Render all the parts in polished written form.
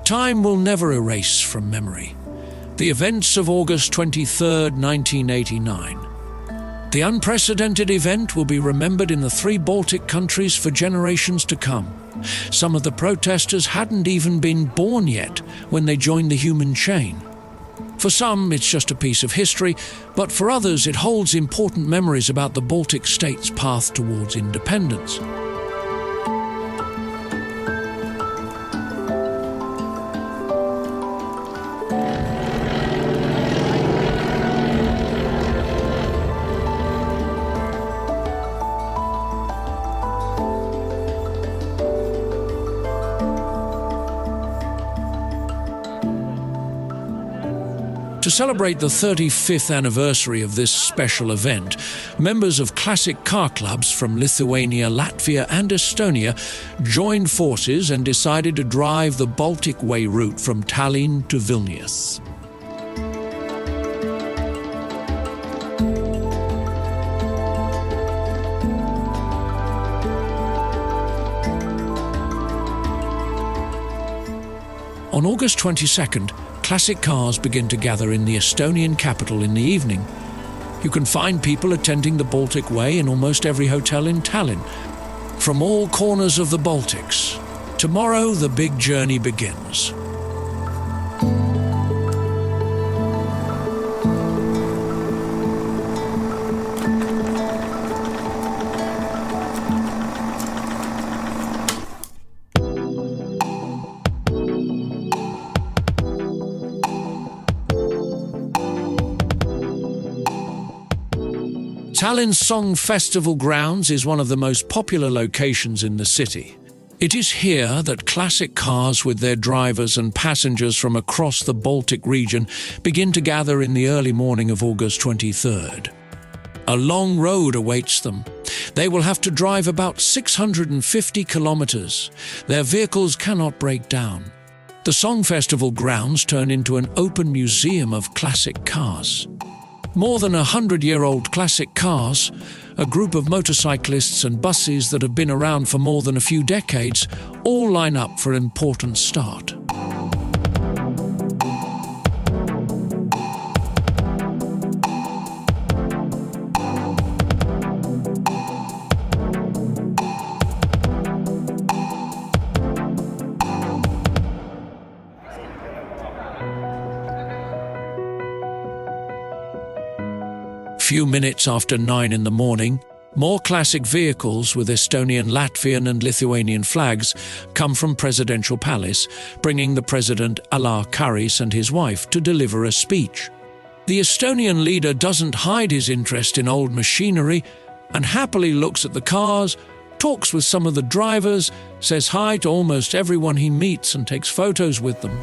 time will never erase from memory the events of August 23, 1989. The unprecedented event will be remembered in the three Baltic countries for generations to come. Some of the protesters hadn't even been born yet when they joined the human chain. For some, it's just a piece of history, but for others, it holds important memories about the Baltic states' path towards independence. To celebrate the 35th anniversary of this special event, members of classic car clubs from Lithuania, Latvia and Estonia joined forces and decided to drive the Baltic Way route from Tallinn to Vilnius. On August 22nd, classic cars begin to gather in the Estonian capital in the evening. You can find people attending the Baltic Way in almost every hotel in Tallinn, from all corners of the Baltics. Tomorrow, the big journey begins. Tallinn's Song Festival grounds is one of the most popular locations in the city. It is here that classic cars with their drivers and passengers from across the Baltic region begin to gather in the early morning of August 23rd. A long road awaits them. They will have to drive about 650 kilometers. Their vehicles cannot break down. The Song Festival grounds turn into an open museum of classic cars. More than 100-year-old classic cars, a group of motorcyclists and buses that have been around for more than a few decades, all line up for an important start. Few minutes after 9 in the morning, more classic vehicles with Estonian, Latvian and Lithuanian flags come from Presidential Palace, bringing the President Alar Karis and his wife to deliver a speech. The Estonian leader doesn't hide his interest in old machinery and happily looks at the cars, talks with some of the drivers, says hi to almost everyone he meets and takes photos with them.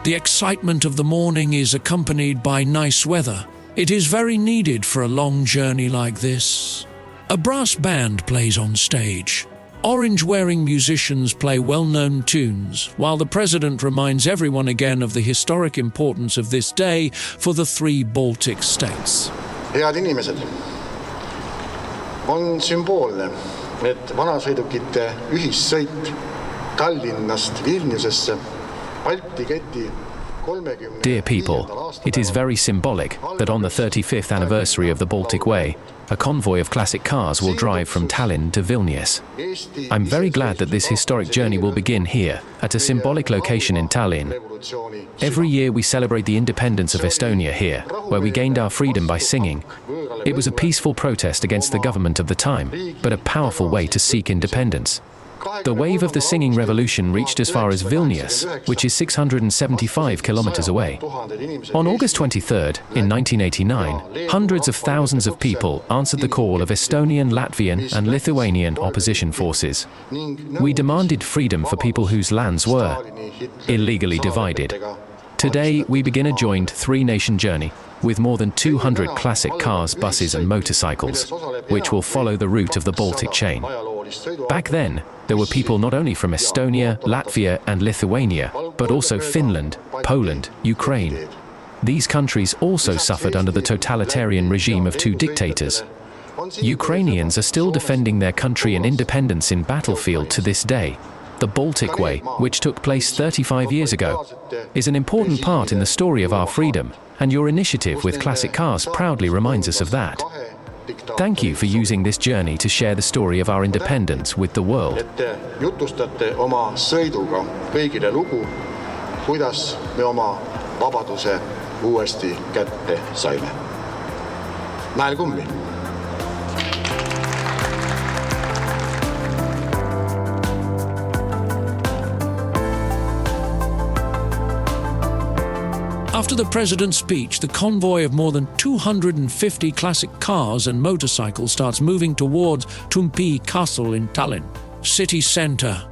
The excitement of the morning is accompanied by nice weather. It is very needed for a long journey like this. A brass band plays on stage. Orange-wearing musicians play well-known tunes, while the President reminds everyone again of the historic importance of this day for the three Baltic states. Head inimesed, on sümboolne, et vanasõidukite ühissõit Tallinnast Vilniusesse Dear people, it is very symbolic that on the 35th anniversary of the Baltic Way, a convoy of classic cars will drive from Tallinn to Vilnius. I'm very glad that this historic journey will begin here, at a symbolic location in Tallinn. Every year we celebrate the independence of Estonia here, where we gained our freedom by singing. It was a peaceful protest against the government of the time, but a powerful way to seek independence. The wave of the singing revolution reached as far as Vilnius, which is 675 kilometers away. On August 23rd, in 1989, hundreds of thousands of people answered the call of Estonian, Latvian, and Lithuanian opposition forces. We demanded freedom for people whose lands were illegally divided. Today, we begin a joined three-nation journey with more than 200 classic cars, buses, and motorcycles, which will follow the route of the Baltic chain. Back then, there were people not only from Estonia, Latvia, and Lithuania, but also Finland, Poland, Ukraine. These countries also suffered under the totalitarian regime of two dictators. Ukrainians are still defending their country and independence in battlefield to this day. The Baltic Way, which took place 35 years ago, is an important part in the story of our freedom, and your initiative with classic cars proudly reminds us of that. Thank you for using this journey to share the story of our independence with the world. Jutustate oma sõiduga kõigile lugu, kuidas me oma vabaduse uuesti kätte saime. Näel kummi! After the president's speech, the convoy of more than 250 classic cars and motorcycles starts moving towards Tumpi Castle in Tallinn, city centre.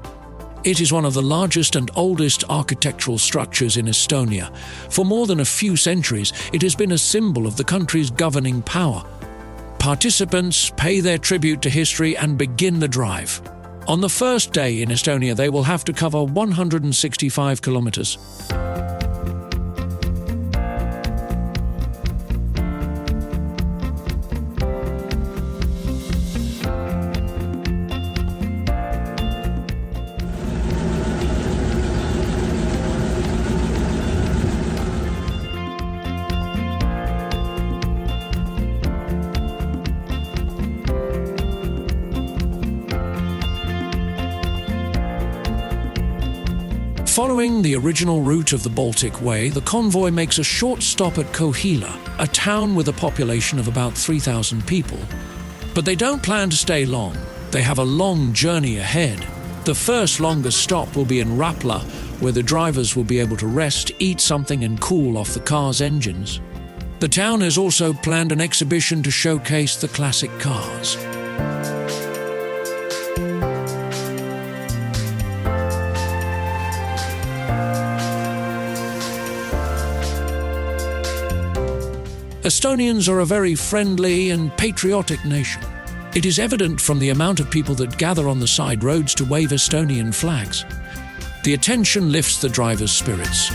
It is one of the largest and oldest architectural structures in Estonia. For more than a few centuries, it has been a symbol of the country's governing power. Participants pay their tribute to history and begin the drive. On the first day in Estonia, they will have to cover 165 kilometers. Following the original route of the Baltic Way, the convoy makes a short stop at Kohila, a town with a population of about 3,000 people. But they don't plan to stay long. They have a long journey ahead. The first longest stop will be in Rapla, where the drivers will be able to rest, eat something and cool off the car's engines. The town has also planned an exhibition to showcase the classic cars. Estonians are a very friendly and patriotic nation. It is evident from the amount of people that gather on the side roads to wave Estonian flags. The attention lifts the driver's spirits.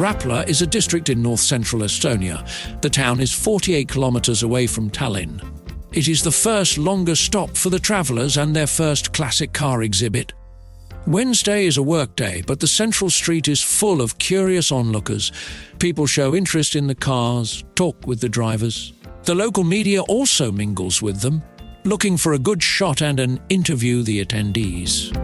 Rapla is a district in north-central Estonia. The town is 48 kilometers away from Tallinn. It is the first longer stop for the travelers and their first classic car exhibit. Wednesday is a work day, but the central street is full of curious onlookers. People show interest in the cars, talk with the drivers. The local media also mingles with them, looking for a good shot and an interview the attendees.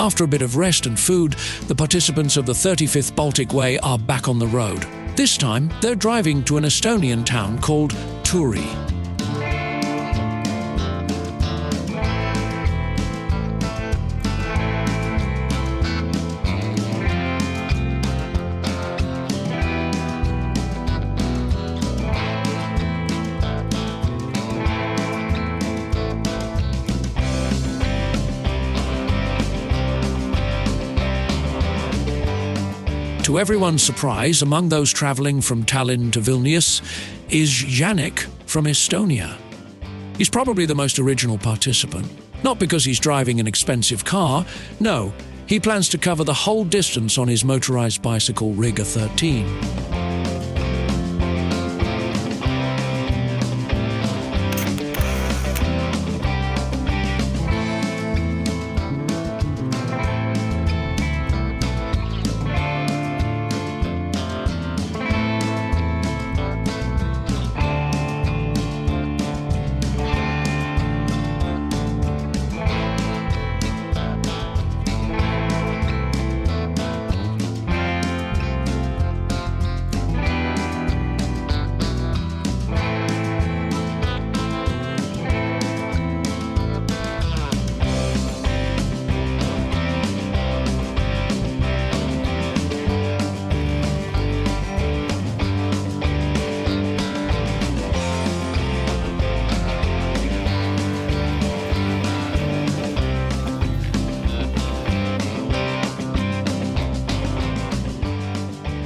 After a bit of rest and food, the participants of the 35th Baltic Way are back on the road. This time, they're driving to an Estonian town called Turi. To everyone's surprise, among those travelling from Tallinn to Vilnius is Yannick from Estonia. He's probably the most original participant, not because he's driving an expensive car. No, he plans to cover the whole distance on his motorised bicycle Riga 13.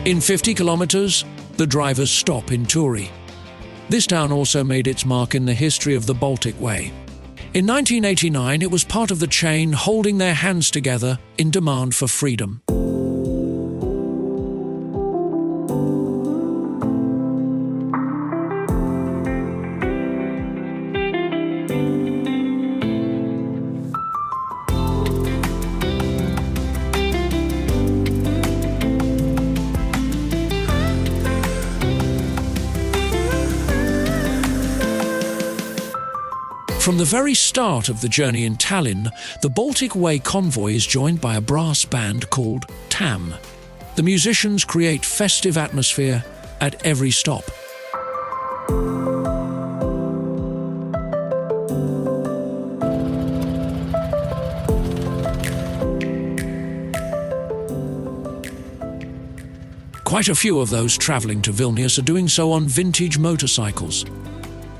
In 50 kilometers, the drivers stop in Turi. This town also made its mark in the history of the Baltic Way. In 1989, it was part of the chain holding their hands together in demand for freedom. From the very start of the journey in Tallinn, the Baltic Way convoy is joined by a brass band called TAM. The musicians create festive atmosphere at every stop. Quite a few of those travelling to Vilnius are doing so on vintage motorcycles.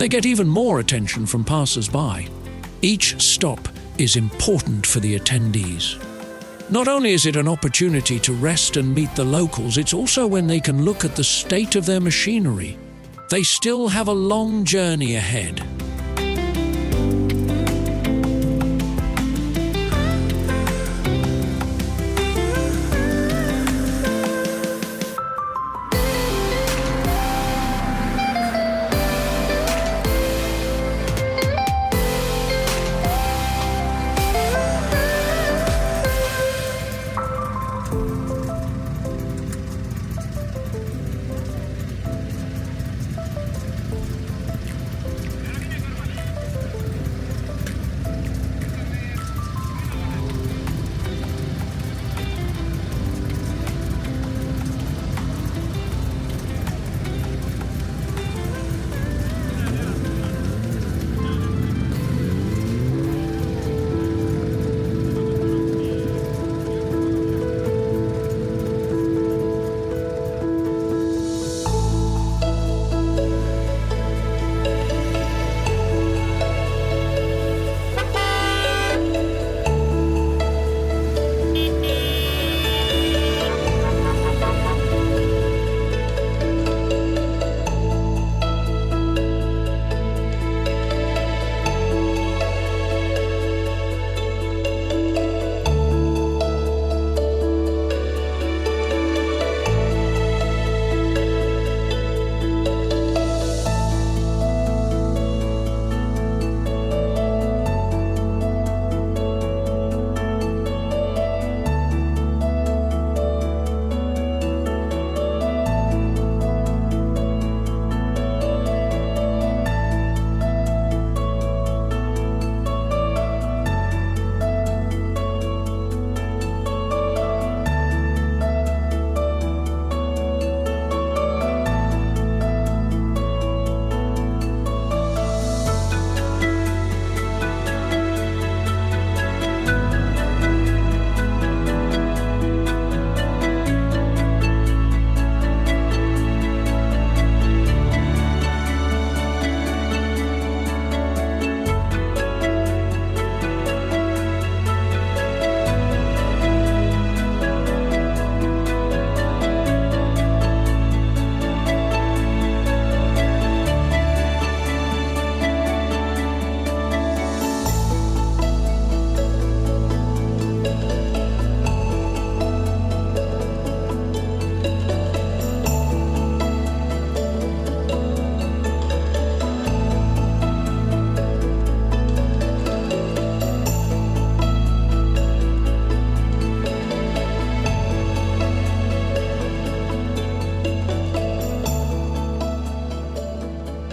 They get even more attention from passers-by. Each stop is important for the attendees. Not only is it an opportunity to rest and meet the locals, it's also when they can look at the state of their machinery. They still have a long journey ahead.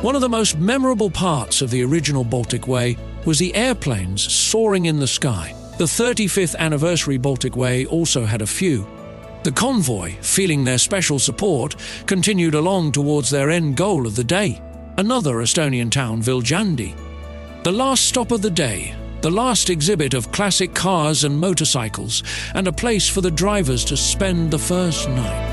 One of the most memorable parts of the original Baltic Way was the airplanes soaring in the sky. The 35th anniversary Baltic Way also had a few. The convoy, feeling their special support, continued along towards their end goal of the day, another Estonian town, Viljandi. The last stop of the day, the last exhibit of classic cars and motorcycles, and a place for the drivers to spend the first night.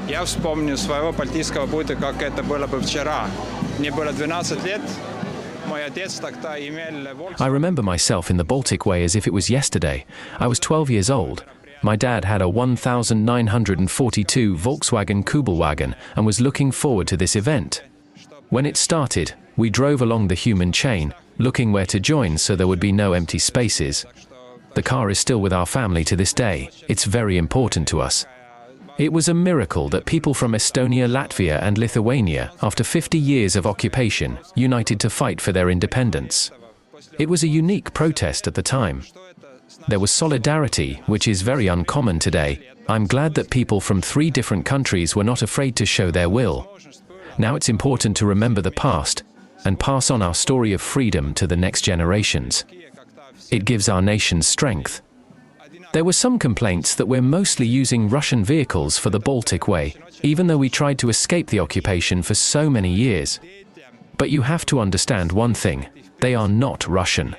Я вспомню своего балтийского пути, как это было бы вчера. Мне было 12 лет. Мой отец тогда имел... I remember myself in the Baltic Way as if it was yesterday. I was 12 years old. My dad had a 1942 Volkswagen Kubelwagen and was looking forward to this event. When it started, we drove along the human chain, looking where to join so there would be no empty spaces. The car is still with our family to this day. It's very important to us. It was a miracle that people from Estonia, Latvia and Lithuania, after 50 years of occupation, united to fight for their independence. It was a unique protest at the time. There was solidarity, which is very uncommon today. I'm glad that people from 3 different countries were not afraid to show their will. Now it's important to remember the past and pass on our story of freedom to the next generations. It gives our nation strength. There were some complaints that we're mostly using Russian vehicles for the Baltic Way, even though we tried to escape the occupation for so many years. But you have to understand one thing, they are not Russian.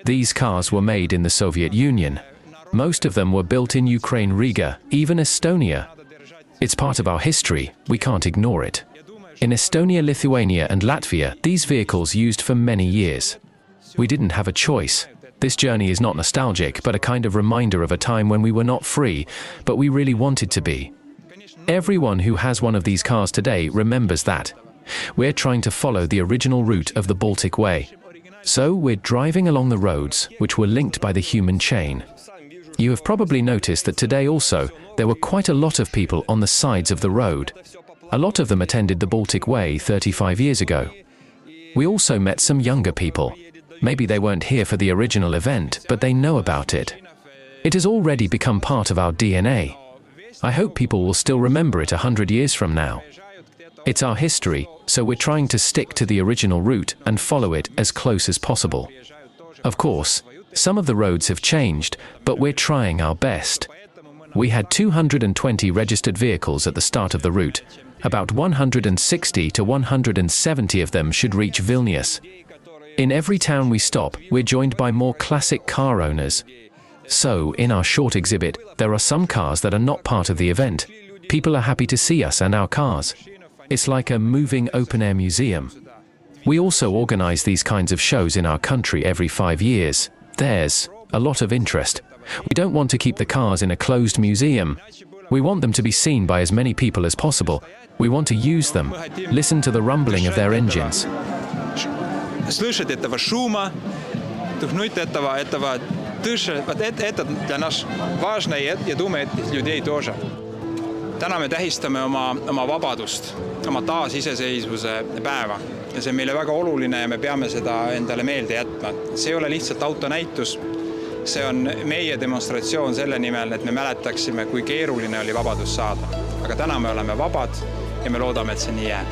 These cars were made in the Soviet Union. Most of them were built in Ukraine, Riga, even Estonia. It's part of our history, we can't ignore it. In Estonia, Lithuania and Latvia, these vehicles used for many years. We didn't have a choice. This journey is not nostalgic, but a kind of reminder of a time when we were not free, but we really wanted to be. Everyone who has one of these cars today remembers that. We're trying to follow the original route of the Baltic Way. So we're driving along the roads, which were linked by the human chain. You have probably noticed that today also, there were quite a lot of people on the sides of the road. A lot of them attended the Baltic Way 35 years ago. We also met some younger people. Maybe they weren't here for the original event, but they know about it. It has already become part of our DNA. I hope people will still remember it 100 years from now. It's our history, so we're trying to stick to the original route and follow it as close as possible. Of course, some of the roads have changed, but we're trying our best. We had 220 registered vehicles at the start of the route. About 160 to 170 of them should reach Vilnius. In every town we stop, we're joined by more classic car owners. So, in our short exhibit, there are some cars that are not part of the event. People are happy to see us and our cars. It's like a moving open-air museum. We also organize these kinds of shows in our country every 5 years. There's a lot of interest. We don't want to keep the cars in a closed museum. We want them to be seen by as many people as possible. We want to use them, listen to the rumbling of their engines. Слышать этого шума, вдохнуть этого дыша. Вот это для нас важно, я думаю, et людей тоже. Täna me tähistame oma vabadust, oma taasiseseisvuse päeva. Ja see on meile väga oluline ja me peame seda endale meelde jätma. See ei ole lihtsalt autonäitus. See on meie demonstratsioon selle nimel, et me mäletaksime, kui keeruline oli vabadus saada. Aga täna me oleme vabad ja me loodame, et see nii jääb.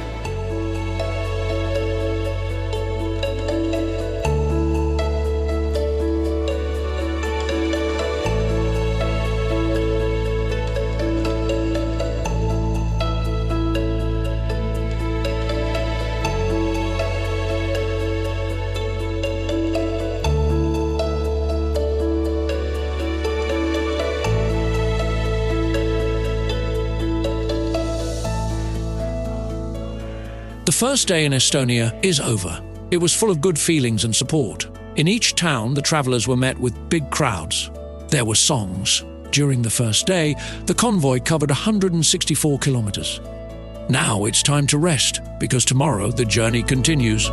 The first day in Estonia is over. It was full of good feelings and support. In each town, the travelers were met with big crowds. There were songs. During the first day, the convoy covered 164 kilometers. Now it's time to rest, because tomorrow the journey continues.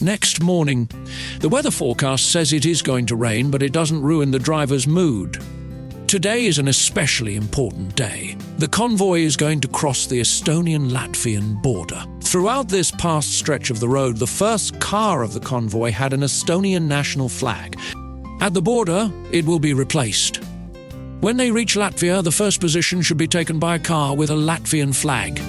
Next morning, the weather forecast says it is going to rain, but it doesn't ruin the driver's mood. Today is an especially important day. The convoy is going to cross the Estonian-Latvian border. Throughout this past stretch of the road, the first car of the convoy had an Estonian national flag. At the border, it will be replaced. When they reach Latvia, the first position should be taken by a car with a Latvian flag.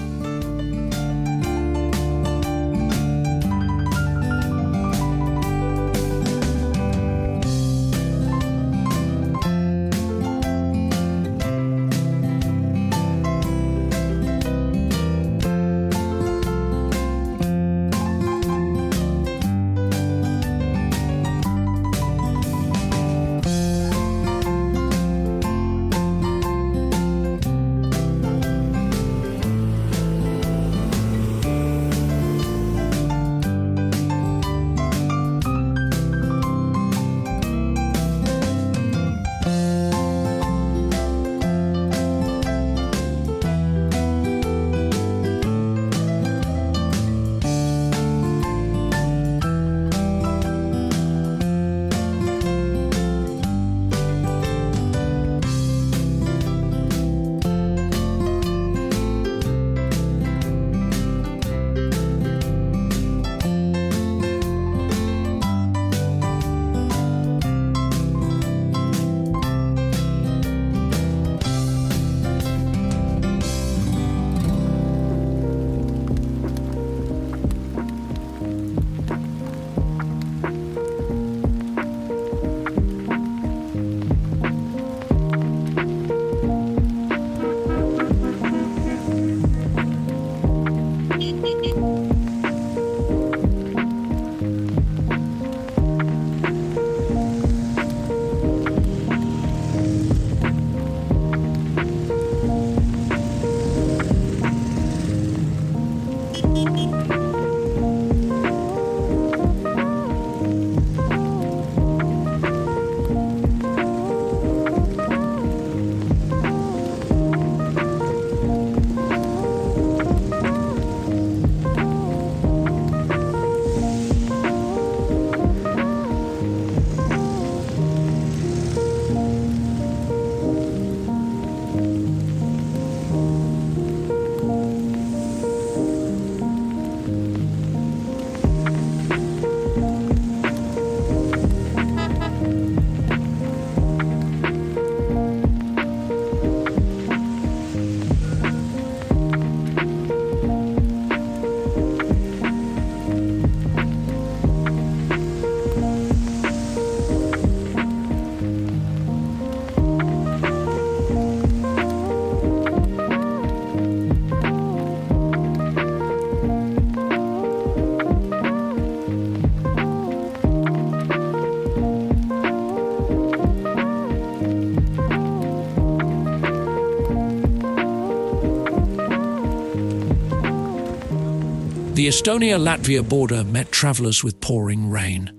The Estonia-Latvia border met travelers with pouring rain.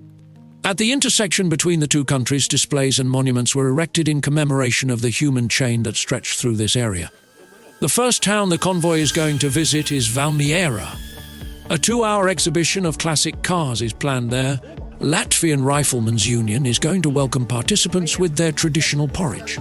At the intersection between the two countries, displays and monuments were erected in commemoration of the human chain that stretched through this area. The first town the convoy is going to visit is Valmiera. A 2-hour exhibition of classic cars is planned there. Latvian Riflemen's Union is going to welcome participants with their traditional porridge.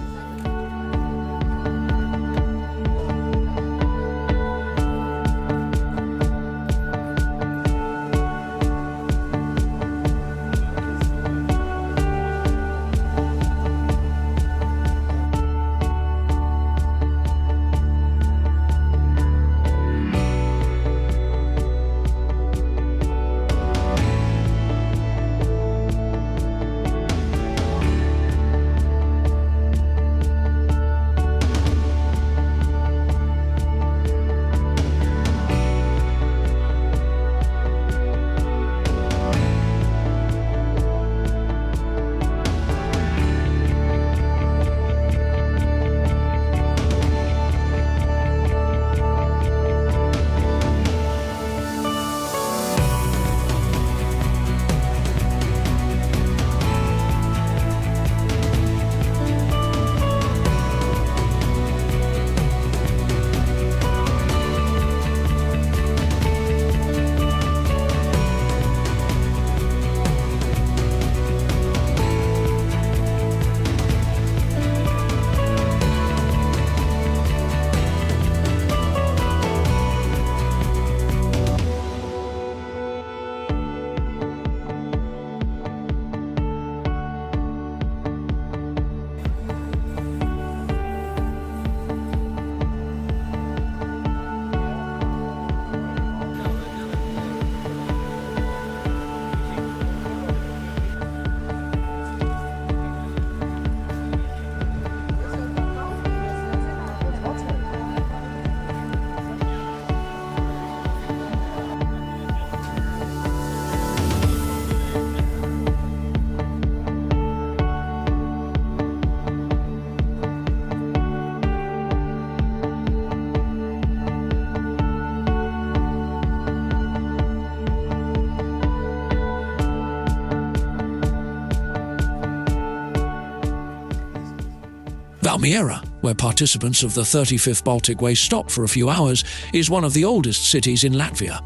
Valmiera, where participants of the 35th Baltic Way stopped for a few hours, is one of the oldest cities in Latvia.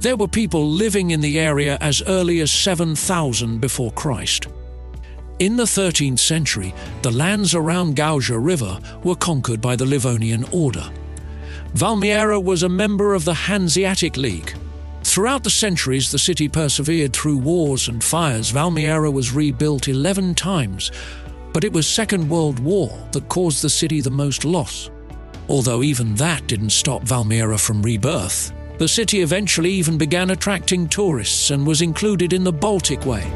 There were people living in the area as early as 7000 before Christ. In the 13th century, the lands around Gauja River were conquered by the Livonian Order. Valmiera was a member of the Hanseatic League. Throughout the centuries, the city persevered through wars and fires. Valmiera was rebuilt 11 times, but it was Second World War that caused the city the most loss. Although even that didn't stop Valmiera from rebirth, the city eventually even began attracting tourists and was included in the Baltic Way.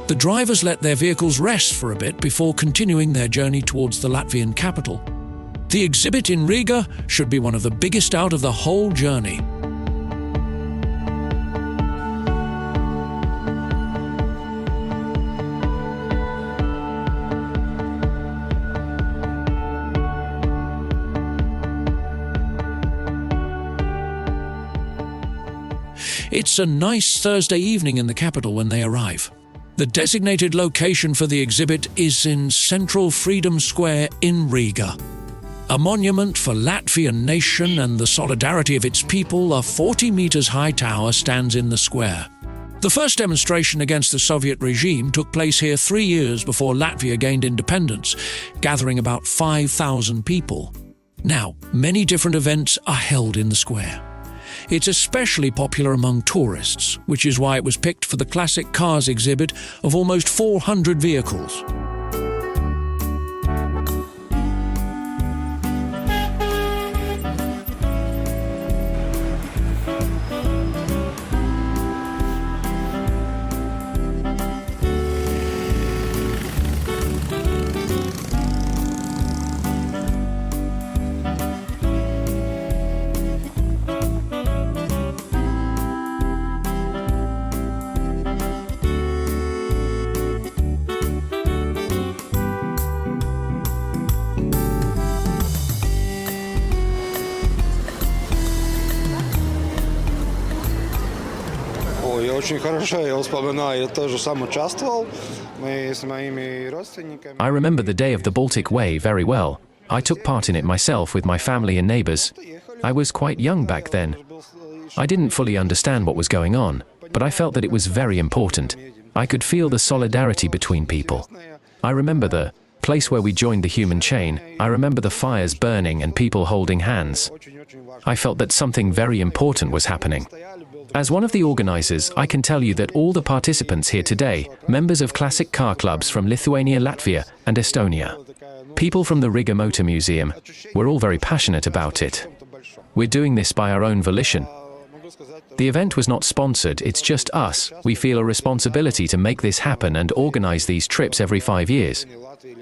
The drivers let their vehicles rest for a bit before continuing their journey towards the Latvian capital. The exhibit in Riga should be one of the biggest out of the whole journey. It's a nice Thursday evening in the capital when they arrive. The designated location for the exhibit is in Central Freedom Square in Riga. A monument for Latvian nation and the solidarity of its people, a 40 meters high tower stands in the square. The first demonstration against the Soviet regime took place here 3 years before Latvia gained independence, gathering about 5,000 people. Now, many different events are held in the square. It's especially popular among tourists, which is why it was picked for the Classic Cars exhibit of almost 400 vehicles. Очень хорошо, я вспоминаю, я тоже сам участвовал. Мы с моими родственниками. I remember the day of the Baltic Way very well. I took part in it myself with my family and neighbors. I was quite young back then. I didn't fully understand what was going on, but I felt that it was very important. I could feel the solidarity between people. I remember the place where we joined the human chain. I remember the fires burning and people holding hands. I felt that something very important was happening. As one of the organizers, I can tell you that all the participants here today, members of classic car clubs from Lithuania, Latvia, and Estonia, people from the Riga Motor Museum, we're all very passionate about it. We're doing this by our own volition. The event was not sponsored, it's just us. We feel a responsibility to make this happen and organize these trips every 5 years.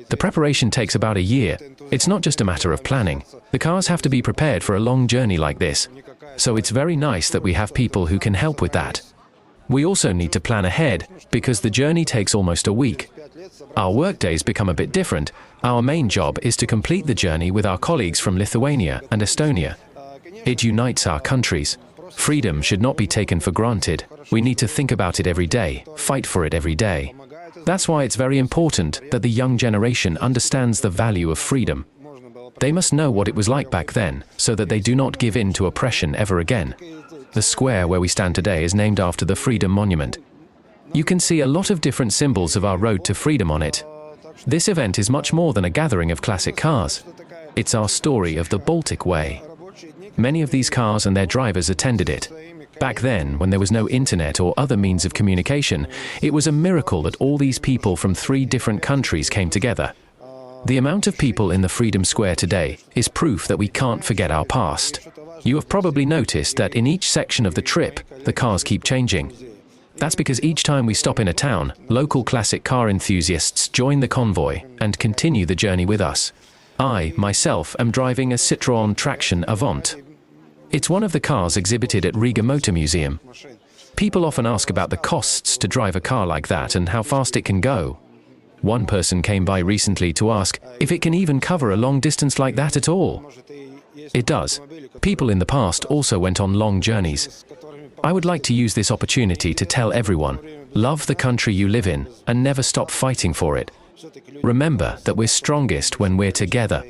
The preparation takes about a year. It's not just a matter of planning. The cars have to be prepared for a long journey like this. So it's very nice that we have people who can help with that. We also need to plan ahead, because the journey takes almost a week. Our workdays become a bit different. Our main job is to complete the journey with our colleagues from Lithuania and Estonia. It unites our countries. Freedom should not be taken for granted. We need to think about it every day, fight for it every day. That's why it's very important that the young generation understands the value of freedom. They must know what it was like back then, so that they do not give in to oppression ever again. The square where we stand today is named after the Freedom Monument. You can see a lot of different symbols of our road to freedom on it. This event is much more than a gathering of classic cars. It's our story of the Baltic Way. Many of these cars and their drivers attended it. Back then, when there was no internet or other means of communication, it was a miracle that all these people from 3 different countries came together. The amount of people in the Freedom Square today is proof that we can't forget our past. You have probably noticed that in each section of the trip, the cars keep changing. That's because each time we stop in a town, local classic car enthusiasts join the convoy and continue the journey with us. I, myself, am driving a Citroën Traction Avant. It's one of the cars exhibited at Riga Motor Museum. People often ask about the costs to drive a car like that and how fast it can go. One person came by recently to ask if it can even cover a long distance like that at all. It does. People in the past also went on long journeys. I would like to use this opportunity to tell everyone, love the country you live in and never stop fighting for it. Remember that we're strongest when we're together.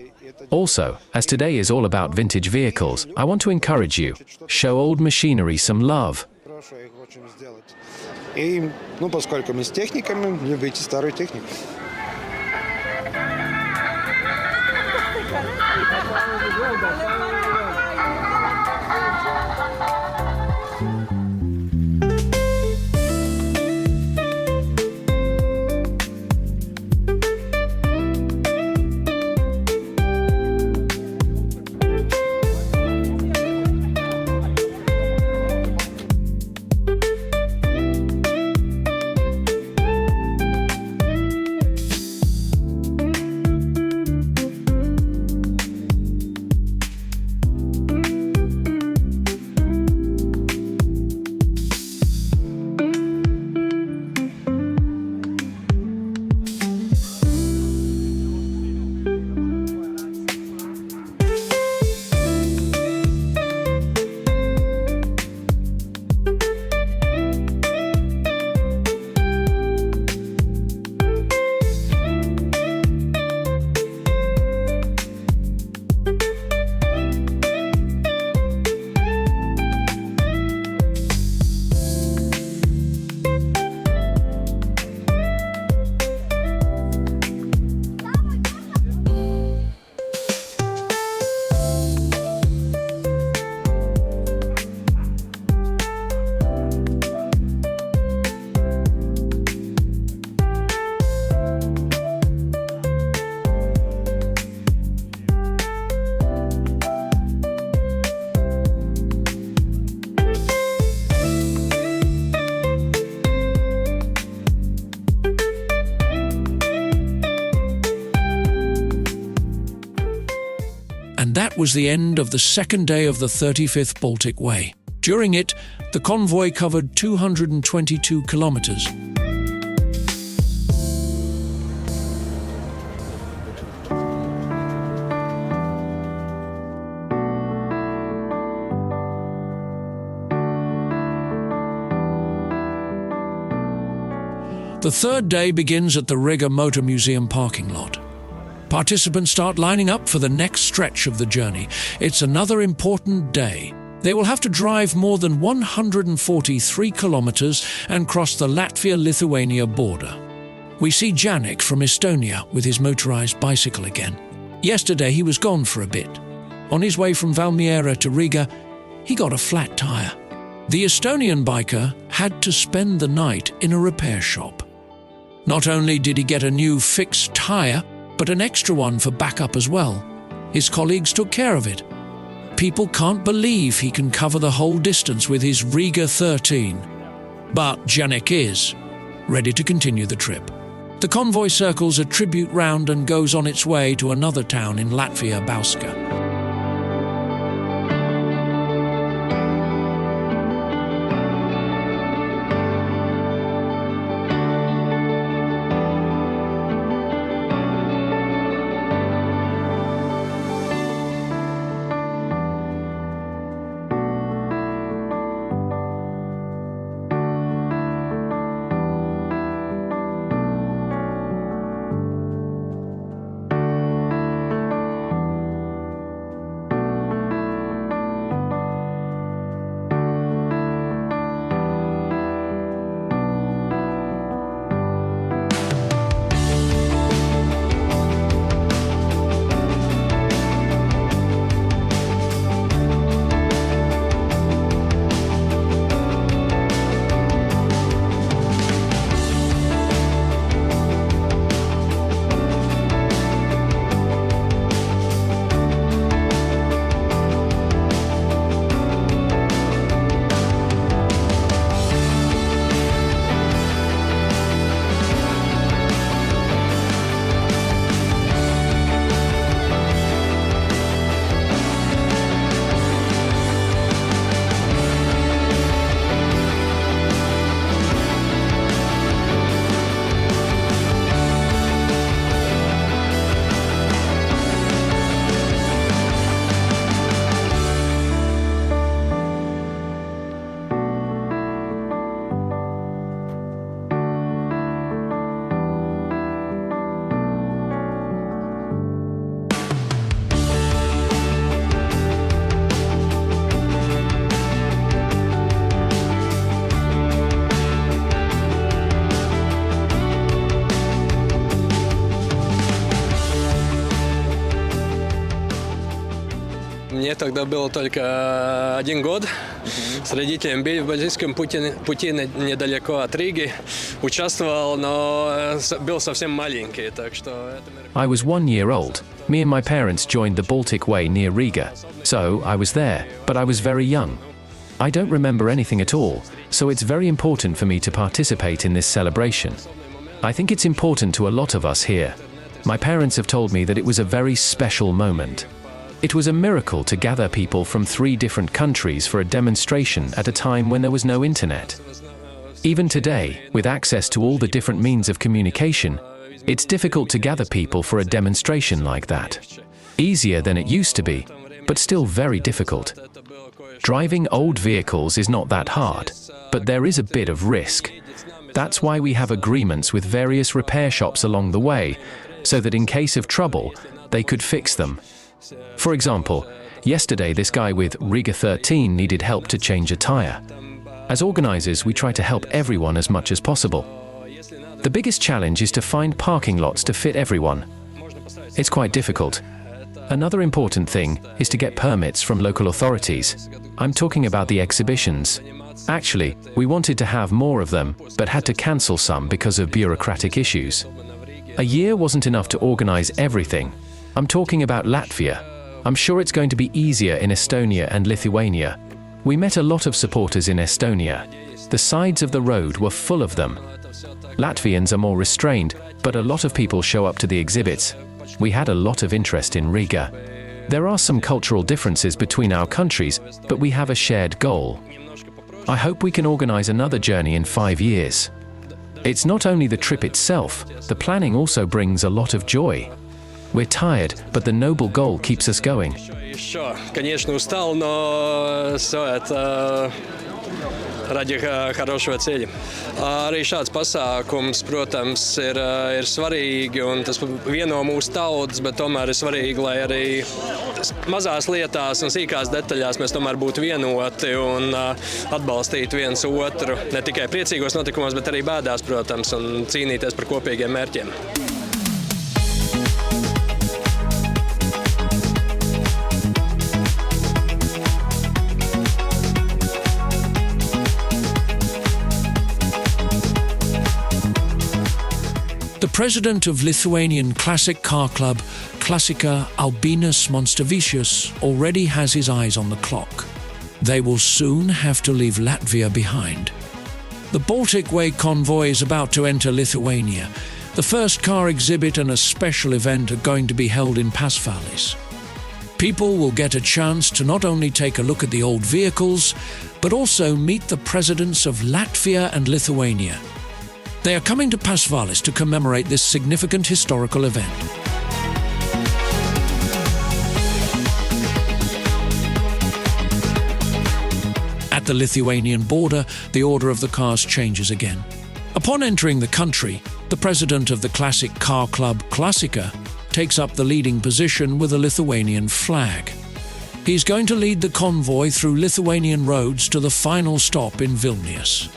Also, as today is all about vintage vehicles, I want to encourage you, show old machinery some love. И, поскольку мы с техниками, любите старую технику. And that was the end of the second day of the 35th Baltic Way. During it, the convoy covered 222 kilometers. The third day begins at the Riga Motor Museum parking lot. Participants start lining up for the next stretch of the journey. It's another important day. They will have to drive more than 143 kilometers and cross the Latvia-Lithuania border. We see Janik from Estonia with his motorized bicycle again. Yesterday he was gone for a bit. On his way from Valmiera to Riga, he got a flat tire. The Estonian biker had to spend the night in a repair shop. Not only did he get a new fixed tire, but an extra one for backup as well. His colleagues took care of it. People can't believe he can cover the whole distance with his Riga 13. But Janik is ready to continue the trip. The convoy circles a tribute round and goes on its way to another town in Latvia, Bauska. Мне тогда было только 1 год. С родителями были в Балтийском пути недалеко от Риги. Участвовал, но был совсем маленький, так что... I was 1 year old. Me and my parents joined the Baltic Way near Riga. So, I was there, but I was very young. I don't remember anything at all, so it's very important for me to participate in this celebration. I think it's important to a lot of us here. My parents have told me that it was a very special moment. It was a miracle to gather people from 3 different countries for a demonstration at a time when there was no internet. Even today, with access to all the different means of communication, it's difficult to gather people for a demonstration like that. Easier than it used to be, but still very difficult. Driving old vehicles is not that hard, but there is a bit of risk. That's why we have agreements with various repair shops along the way, so that in case of trouble, they could fix them. For example, yesterday this guy with Riga 13 needed help to change a tire. As organizers, we try to help everyone as much as possible. The biggest challenge is to find parking lots to fit everyone. It's quite difficult. Another important thing is to get permits from local authorities. I'm talking about the exhibitions. Actually, we wanted to have more of them, but had to cancel some because of bureaucratic issues. A year wasn't enough to organize everything. I'm talking about Latvia. I'm sure it's going to be easier in Estonia and Lithuania. We met a lot of supporters in Estonia. The sides of the road were full of them. Latvians are more restrained, but a lot of people show up to the exhibits. We had a lot of interest in Riga. There are some cultural differences between our countries, but we have a shared goal. I hope we can organize another journey in 5 years. It's not only the trip itself, the planning also brings a lot of joy. We're tired, but the noble goal keeps us going. Еще, конечно, устал, но все это ради хорошего цели. Arī šāds pasākums, protams, ir svarīgi, un tas vieno mūsu tautas, bet tomēr ir svarīgi, lai arī mazās lietās un sīkās detaļās mēs tomēr būtu vienoti un atbalstītu viens otru. Ne tikai priecīgos notikumos, bet arī bēdās, protams, un cīnīties par kopīgiem mērķiem. The president of Lithuanian classic car club, Klasika Albinas Monstavicius, already has his eyes on the clock. They will soon have to leave Latvia behind. The Baltic Way convoy is about to enter Lithuania. The first car exhibit and a special event are going to be held in Pasvalis. People will get a chance to not only take a look at the old vehicles, but also meet the presidents of Latvia and Lithuania. They are coming to Pasvalis to commemorate this significant historical event. At the Lithuanian border, the order of the cars changes again. Upon entering the country, the president of the classic car club Klasika takes up the leading position with a Lithuanian flag. He's going to lead the convoy through Lithuanian roads to the final stop in Vilnius.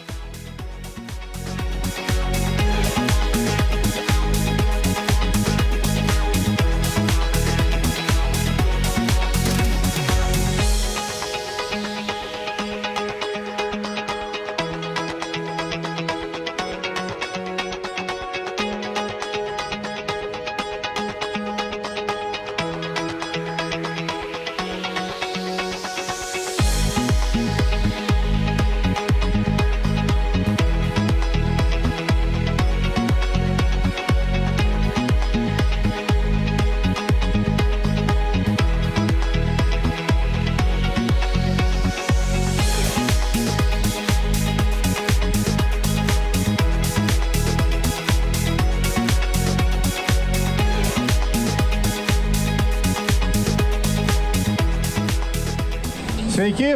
Sveiki,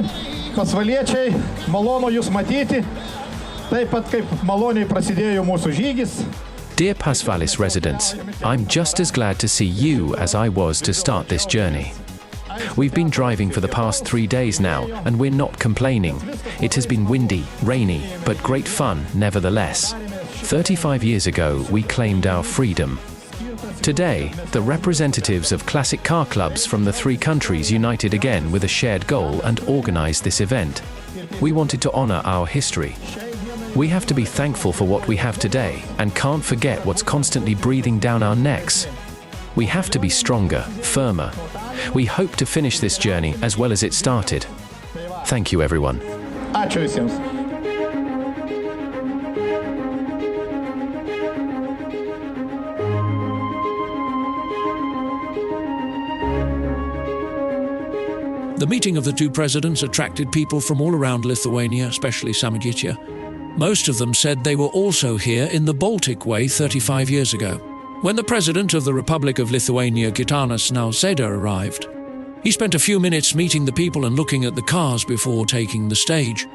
pasvaliečiai, malonu Jūs matyti, taip pat kaip maloniai prasidėjo mūsų žygis. Dear Pasvalis residents, I'm just as glad to see you as I was to start this journey. We've been driving for the past 3 days now, and we're not complaining. It has been windy, rainy, but great fun nevertheless. 35 years ago, we claimed our freedom. Today, the representatives of classic car clubs from the three countries united again with a shared goal and organized this event. We wanted to honor our history. We have to be thankful for what we have today and can't forget what's constantly breathing down our necks. We have to be stronger, firmer. We hope to finish this journey as well as it started. Thank you, everyone. Ačiū visiems. The meeting of the two presidents attracted people from all around Lithuania, especially Samogitya. Most of them said they were also here in the Baltic Way 35 years ago. When the president of the Republic of Lithuania, Gitanas Nausėda, arrived, he spent a few minutes meeting the people and looking at the cars before taking the stage.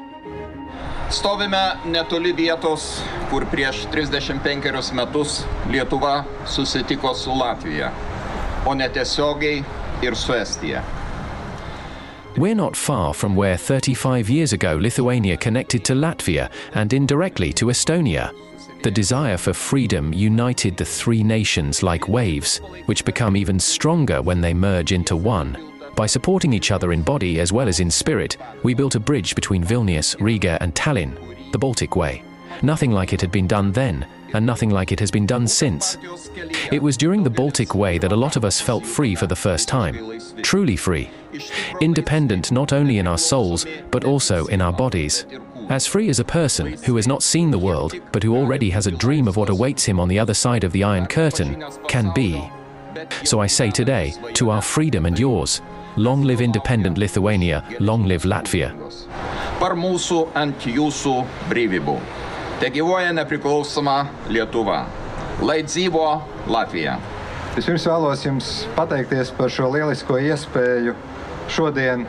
Stovime netoli vietos, kur prieš 35 metus Lietuva susitiko su Latvija, o netiesiogiai ir su Estija. We're not far from where 35 years ago Lithuania connected to Latvia and indirectly to Estonia. The desire for freedom united the three nations like waves, which become even stronger when they merge into one. By supporting each other in body as well as in spirit, we built a bridge between Vilnius, Riga and Tallinn, the Baltic Way. Nothing like it had been done then, and nothing like it has been done since. It was during the Baltic Way that a lot of us felt free for the first time. Truly free. Independent not only in our souls, but also in our bodies. As free as a person who has not seen the world, but who already has a dream of what awaits him on the other side of the Iron Curtain, can be. So I say today, to our freedom and yours, long live independent Lithuania, long live Latvia. Par mūsų ant jūsų brīvību. Te gyvuoja nepriklausoma Lietuva. Lai dzīvo Latvija. Vispirms vēlos jums pateikties par šo lielisko iespēju šodien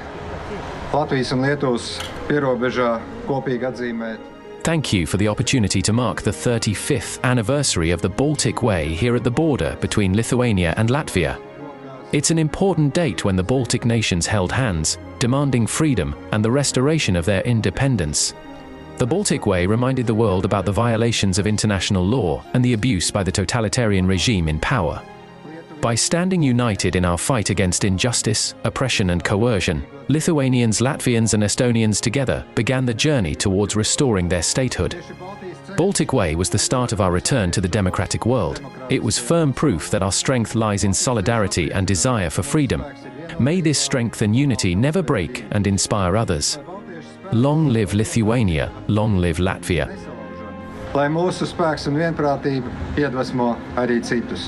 Latvijas un Lietuvas pierobežā kopīgi atzīmēt. Thank you for the opportunity to mark the 35th anniversary of the Baltic Way here at the border between Lithuania and Latvia. It's an important date when the Baltic nations held hands, demanding freedom and the restoration of their independence. The Baltic Way reminded the world about the violations of international law and the abuse by the totalitarian regime in power. By standing united in our fight against injustice, oppression and coercion, Lithuanians, Latvians and Estonians together began the journey towards restoring their statehood. Baltic Way was the start of our return to the democratic world. It was firm proof that our strength lies in solidarity and desire for freedom. May this strength and unity never break and inspire others. Long live Lithuania, long live Latvia. Lai mūsu spēks un vienprātība iedvesmo arī citus.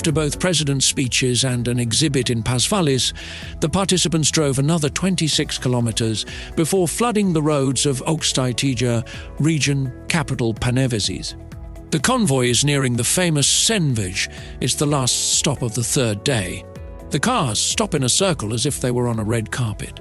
After both president's speeches and an exhibit in Pasvalis, the participants drove another 26 kilometers before flooding the roads of Aukštaitija region capital Panevėžys. The convoy is nearing the famous Senvij. It's the last stop of the third day. The cars stop in a circle as if they were on a red carpet.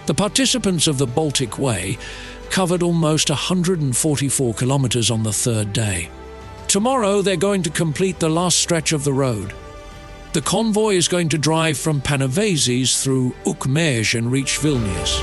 The participants of the Baltic Way covered almost 144 kilometers on the third day. Tomorrow they're going to complete the last stretch of the road. The convoy is going to drive from Panevėžys through Ukmergė and reach Vilnius.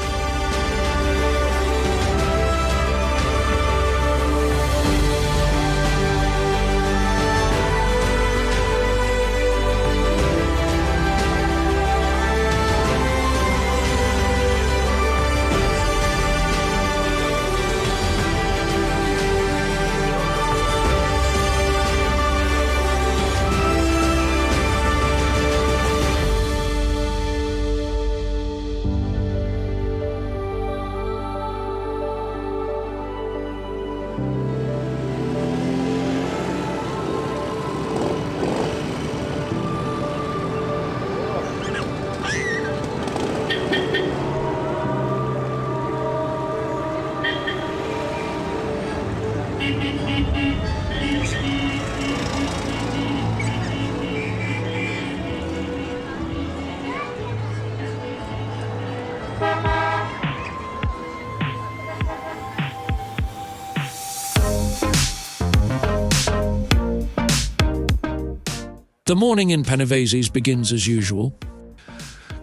The morning in Panevėžys begins as usual.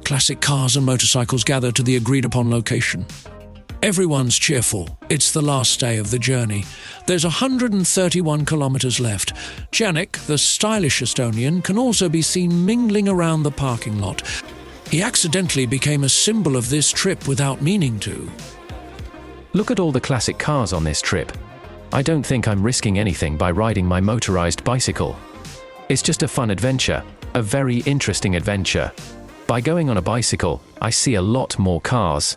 Classic cars and motorcycles gather to the agreed-upon location. Everyone's cheerful. It's the last day of the journey. There's 131 kilometers left. Janek, the stylish Estonian, can also be seen mingling around the parking lot. He accidentally became a symbol of this trip without meaning to. Look at all the classic cars on this trip. I don't think I'm risking anything by riding my motorized bicycle. It's just a fun adventure, a very interesting adventure. By going on a bicycle, I see a lot more cars.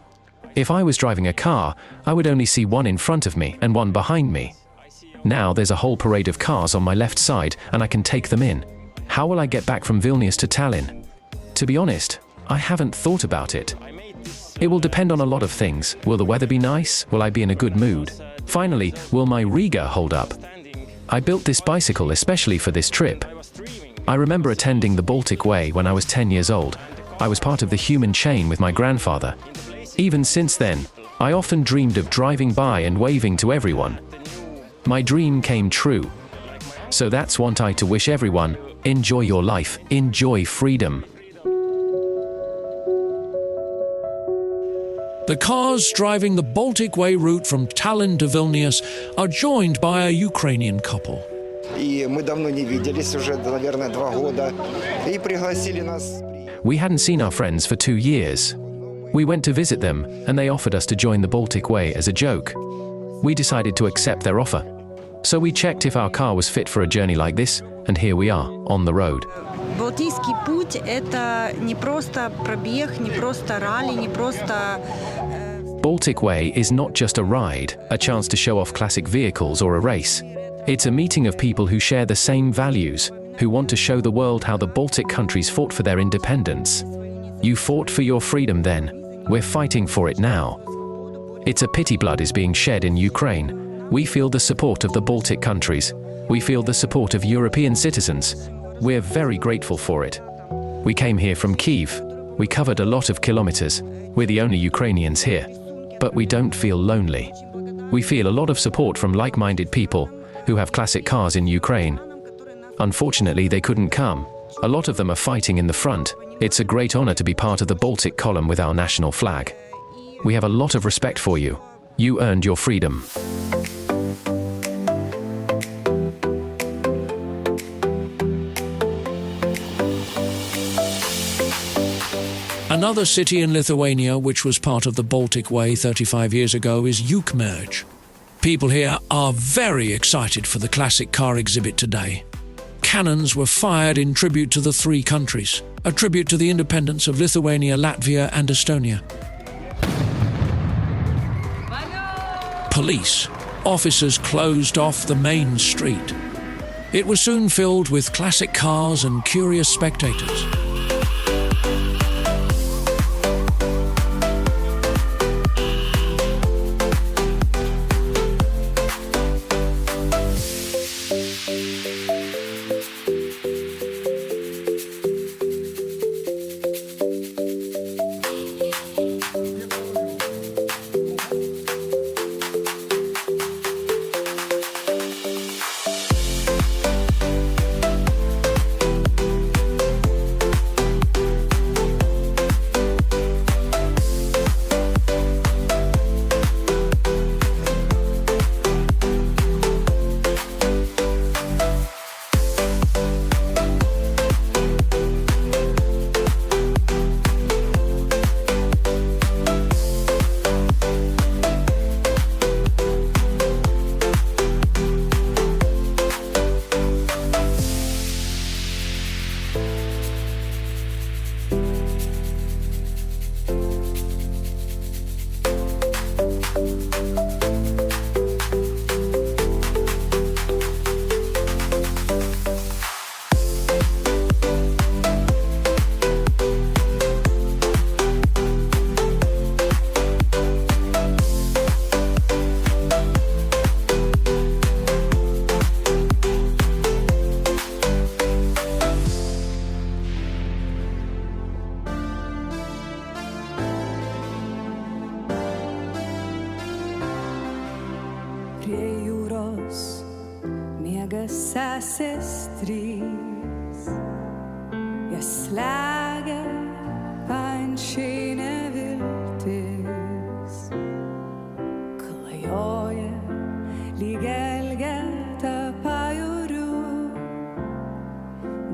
If I was driving a car, I would only see one in front of me and one behind me. Now there's a whole parade of cars on my left side and I can take them in. How will I get back from Vilnius to Tallinn? To be honest, I haven't thought about it. It will depend on a lot of things. Will the weather be nice? Will I be in a good mood? Finally, will my Riga hold up? I built this bicycle especially for this trip. I remember attending the Baltic Way when I was 10 years old. I was part of the human chain with my grandfather. Even since then, I often dreamed of driving by and waving to everyone. My dream came true. So that's what I to wish everyone: enjoy your life, enjoy freedom. The cars driving the Baltic Way route from Tallinn to Vilnius are joined by a Ukrainian couple. We hadn't seen our friends for 2 years. We went to visit them, and they offered us to join the Baltic Way as a joke. We decided to accept their offer. So we checked if our car was fit for a journey like this, and here we are, on the road. Балтийский путь – это не просто пробег, не просто ралли, не просто… Baltic Way is not just a ride, a chance to show off classic vehicles or a race. It's a meeting of people who share the same values, who want to show the world how the Baltic countries fought for their independence. You fought for your freedom then. We're fighting for it now. It's a pity blood is being shed in Ukraine. We feel the support of the Baltic countries. We feel the support of European citizens. We're very grateful for it. We came here from Kyiv. We covered a lot of kilometers. We're the only Ukrainians here. But we don't feel lonely. We feel a lot of support from like-minded people who have classic cars in Ukraine. Unfortunately, they couldn't come. A lot of them are fighting in the front. It's a great honor to be part of the Baltic column with our national flag. We have a lot of respect for you. You earned your freedom. Another city in Lithuania which was part of the Baltic Way 35 years ago is Ukmergė. People here are very excited for the classic car exhibit today. Cannons were fired in tribute to the three countries, a tribute to the independence of Lithuania, Latvia and Estonia. Police officers closed off the main street. It was soon filled with classic cars and curious spectators. Sesės trys, jas slegia kančiai neviltis, klajoja lyg elgeta pajūriu,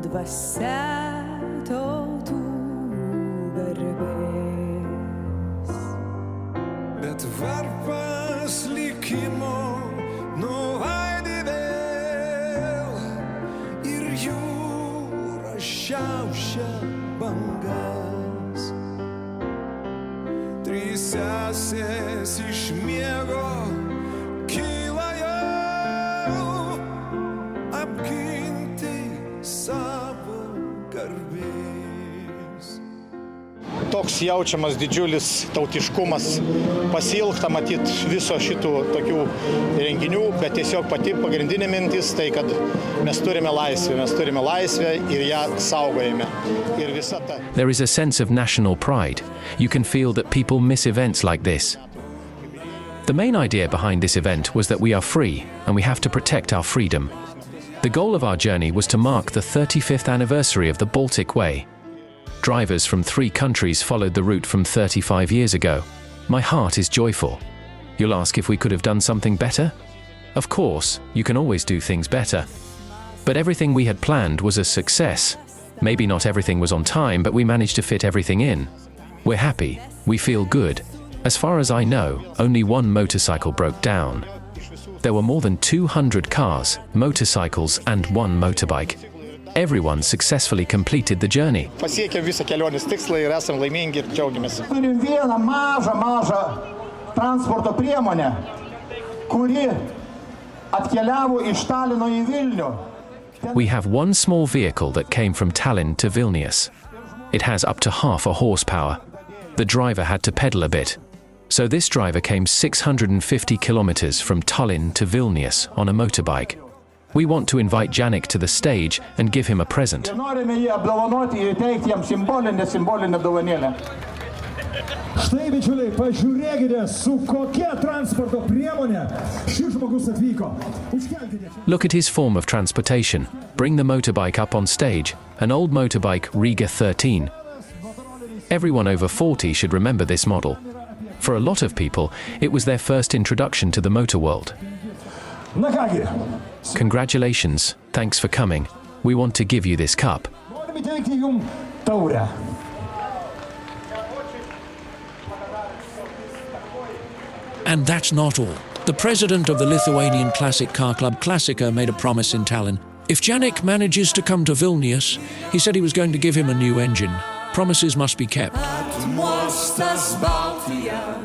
dvasia tautų garbės. Bet varpas likimo nuvaidė vėl ir jūra šiaušia bangas. Trys sesės iš miego kyla jau apginti savo garbės. Toks jaučiamas didžiulis tautiškumas, pasilgta matyt viso šitų tokių renginių, bet tiesiog pati pagrindinė mintis tai, kad mes turime laisvę ir ją saugojame. Ir visa ta. There is a sense of national pride. You can feel that people miss events like this. The main idea behind this event was that we are free and we have to protect our freedom. The goal of our journey was to mark the 35th anniversary of the Baltic Way. Drivers from 3 countries followed the route from 35 years ago. My heart is joyful. You'll ask if we could have done something better? Of course, you can always do things better. But everything we had planned was a success. Maybe not everything was on time, but we managed to fit everything in. We're happy. We feel good. As far as I know, only 1 motorcycle broke down. There were more than 200 cars, motorcycles, and 1 motorbike. everyone successfully completed the journey. Pasiekėm visą kelionės tikslą ir esam laimingi ir džiaugiamės. Turim vieną mažą transporto priemonę, kuri atkeliavo iš Talino į Vilnių. We have one small vehicle that came from Tallinn to Vilnius. It has up to half a horsepower. The driver had to pedal a bit. So this driver came 650 kilometers from Tallinn to Vilnius on a motorbike. We want to invite Janik to the stage and give him a present. Norime jį apdovanoti ir įteikti jam simbolinę dovanėlę. Štai, bičiuliai, pažiūrėkite, su kokia transporto priemonė šis žmogus atvyko. Užkelkite. Look at his form of transportation. Bring the motorbike up on stage, an old motorbike Riga 13. Everyone over 40 should remember this model. For a lot of people, it was their first introduction to the motor world. Na kągi. Congratulations, thanks for coming. We want to give you this cup. Norime įteikti jums taurę. And that's not all. The president of the Lithuanian classic car club Klasika made a promise in Tallinn. If Janik manages to come to Vilnius, he said he was going to give him a new engine. Promises must be kept.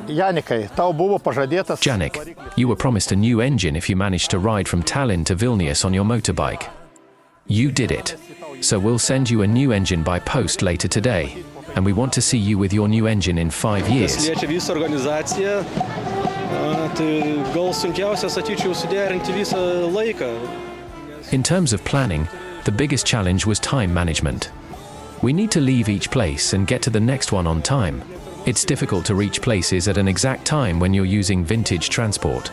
Janikai, tau buvo pažadėtas. Janik, you were promised a new engine if you managed to ride from Tallinn to Vilnius on your motorbike. You did it. So we'll send you a new engine by post later today. And we want to see you with your new engine in 5 years. Liečia visą organizaciją, tai gal sunkiausia, sakyčiau, suderinti visą laiką. In terms of planning, the biggest challenge was time management. We need to leave each place and get to the next one on time. It's difficult to reach places at an exact time when you're using vintage transport.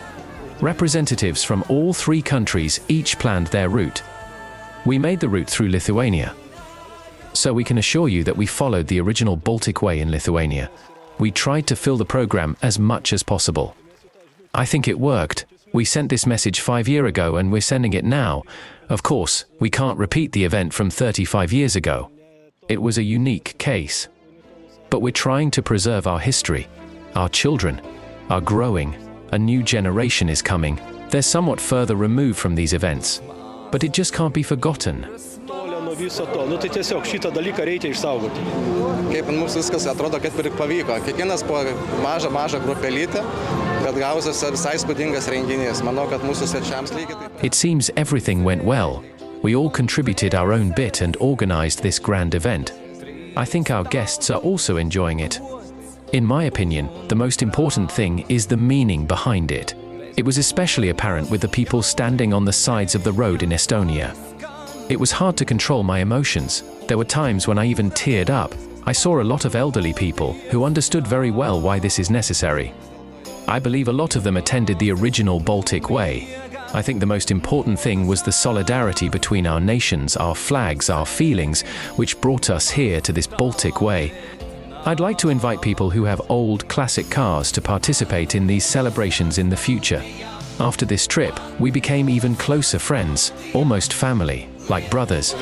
Representatives from all 3 countries each planned their route. We made the route through Lithuania. So we can assure you that we followed the original Baltic Way in Lithuania. We tried to fill the program as much as possible. I think it worked. We sent this message 5 years ago and we're sending it now. Of course, we can't repeat the event from 35 years ago. It was a unique case. But we're trying to preserve our history. Our children are growing. A new generation is coming. They're somewhat further removed from these events. But it just can't be forgotten. Viso to, tai tiesiog šitą dalyką reikia išsaugoti. Kaip mums viskas atrodo, kad ir pavyko. Kiekvienas po mažą grupelytę, bet gausias visai įspūdingas renginys. Manau, kad mūsų svečiams lygiai taip. It seems everything went well. We all contributed our own bit and organized this grand event. I think our guests are also enjoying it. In my opinion, the most important thing is the meaning behind it. It was especially apparent with the people standing on the sides of the road in Estonia. It was hard to control my emotions. There were times when I even teared up. I saw a lot of elderly people who understood very well why this is necessary. I believe a lot of them attended the original Baltic Way. I think the most important thing was the solidarity between our nations, our flags, our feelings, which brought us here to this Baltic Way. I'd like to invite people who have old classic cars to participate in these celebrations in the future. After this trip, we became even closer friends, almost family, like brothers.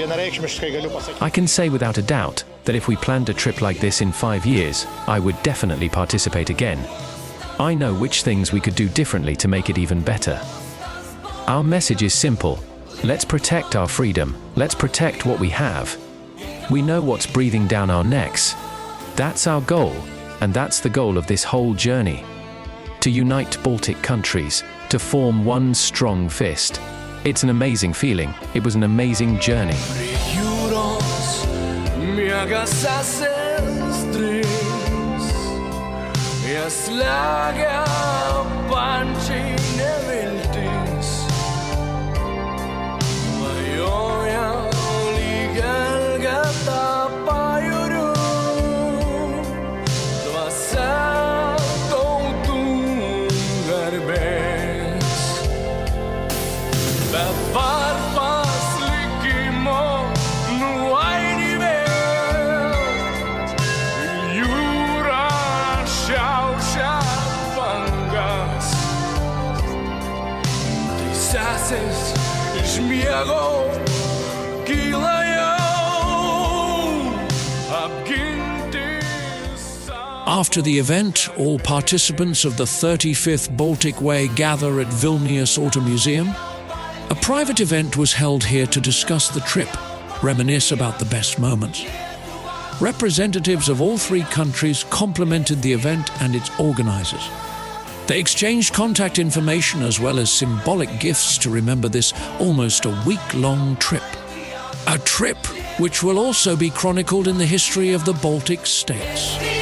I can say without a doubt that if we planned a trip like this in 5 years, I would definitely participate again. I know which things we could do differently to make it even better. Our message is simple. Let's protect our freedom. Let's protect what we have. We know what's breathing down our necks. That's our goal, and that's the goal of this whole journey. To unite Baltic countries, to form one strong fist. It's an amazing feeling. It was an amazing journey. After the event, all participants of the 35th Baltic Way gather at Vilnius Auto Museum. A private event was held here to discuss the trip. reminisce about the best moments. Representatives of all three countries complimented the event and its organizers. They exchanged contact information as well as symbolic gifts to remember this almost a week-long trip. A trip which will also be chronicled in the history of the Baltic states.